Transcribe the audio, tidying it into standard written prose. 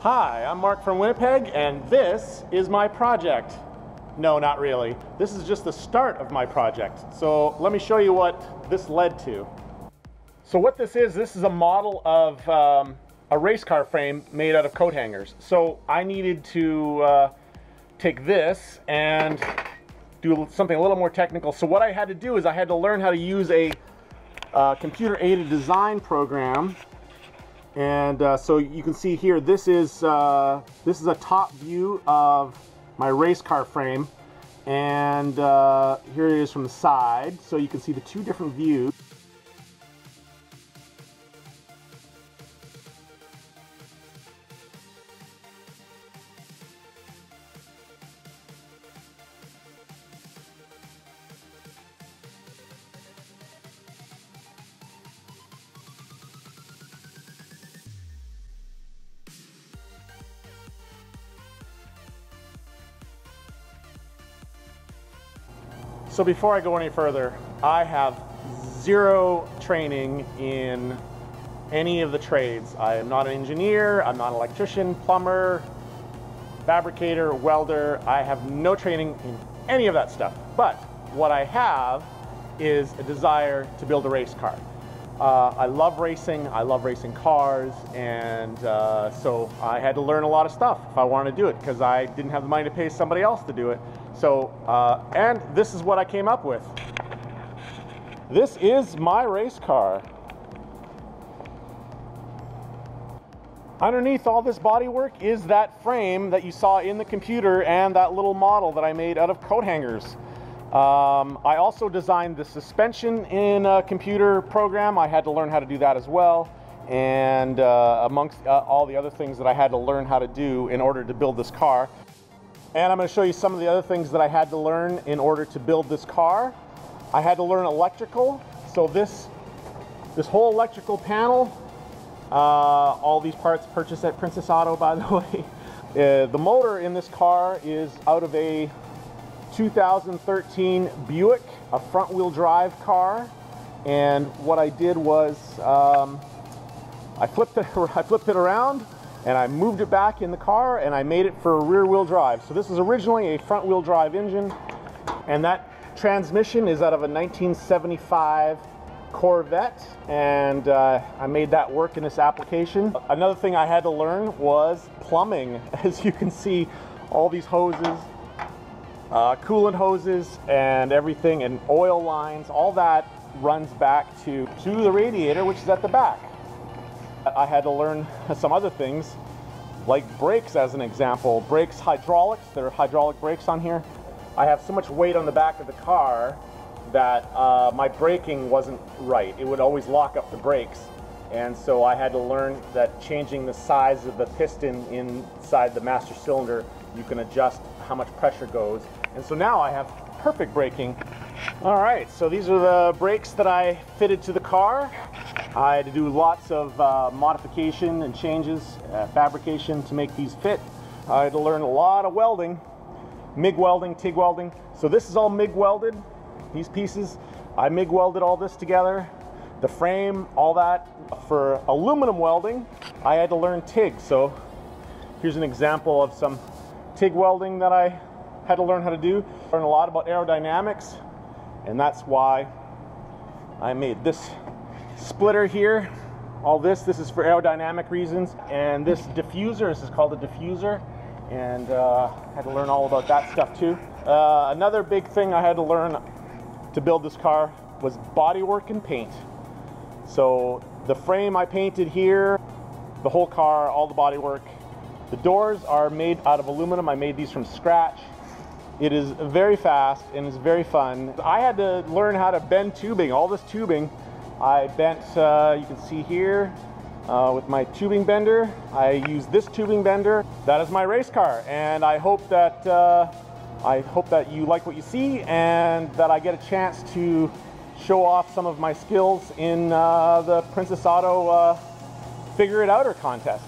Hi, I'm Mark from Winnipeg, and this is my project. No, not really. This is just the start of my project. So let me show you what this led to. So what this is a model of a race car frame made out of coat hangers. So I needed to take this and do something a little more technical. So what I had to do is I had to learn how to use a computer-aided design program. And so you can see here, this is a top view of my race car frame, and here it is from the side, so you can see the two different views. So before I go any further, I have zero training in any of the trades. I am not an engineer, I'm not an electrician, plumber, fabricator, welder. I have no training in any of that stuff. But what I have is a desire to build a race car. I love racing cars, and so I had to learn a lot of stuff if I wanted to do it, because I didn't have the money to pay somebody else to do it. So, and this is what I came up with. This is my race car. Underneath all this bodywork is that frame that you saw in the computer and that little model that I made out of coat hangers. I also designed the suspension in a computer program. I had to learn how to do that as well. And amongst all the other things that I had to learn how to do in order to build this car. And I'm going to show you some of the other things that I had to learn in order to build this car. I had to learn electrical. So this whole electrical panel, all these parts purchased at Princess Auto, by the way. The motor in this car is out of a 2013 Buick, a front-wheel drive car. And what I did was I flipped it around, and I moved it back in the car, and I made it for a rear-wheel drive. So this is originally a front-wheel drive engine, and that transmission is out of a 1975 Corvette, and I made that work in this application. Another thing I had to learn was plumbing. As you can see, all these hoses, coolant hoses and everything, and oil lines, all that runs back to the radiator, which is at the back. I had to learn some other things, like brakes as an example. Brakes, hydraulics, there are hydraulic brakes on here. I have so much weight on the back of the car that my braking wasn't right. It would always lock up the brakes. And so I had to learn that changing the size of the piston inside the master cylinder, you can adjust how much pressure goes. And so now I have perfect braking. All right, so these are the brakes that I fitted to the car. I had to do lots of modification and changes, fabrication to make these fit. I had to learn a lot of welding, MIG welding, TIG welding. So this is all MIG welded, these pieces. I MIG welded all this together. The frame, all that. For aluminum welding, I had to learn TIG. So here's an example of some TIG welding that I had to learn how to do. Learn a lot about aerodynamics, and that's why I made this splitter here. All this is for aerodynamic reasons. And this diffuser, this is called a diffuser, and had to learn all about that stuff too. Another big thing I had to learn to build this car was bodywork and paint. So the frame I painted here, the whole car, all the bodywork. The doors are made out of aluminum. I made these from scratch. It is very fast and it's very fun. I had to learn how to bend tubing, all this tubing. I bent, you can see here, with my tubing bender. I use this tubing bender. That is my race car, and I hope that you like what you see, and that I get a chance to show off some of my skills in the Princess Auto Figure It Outer contest.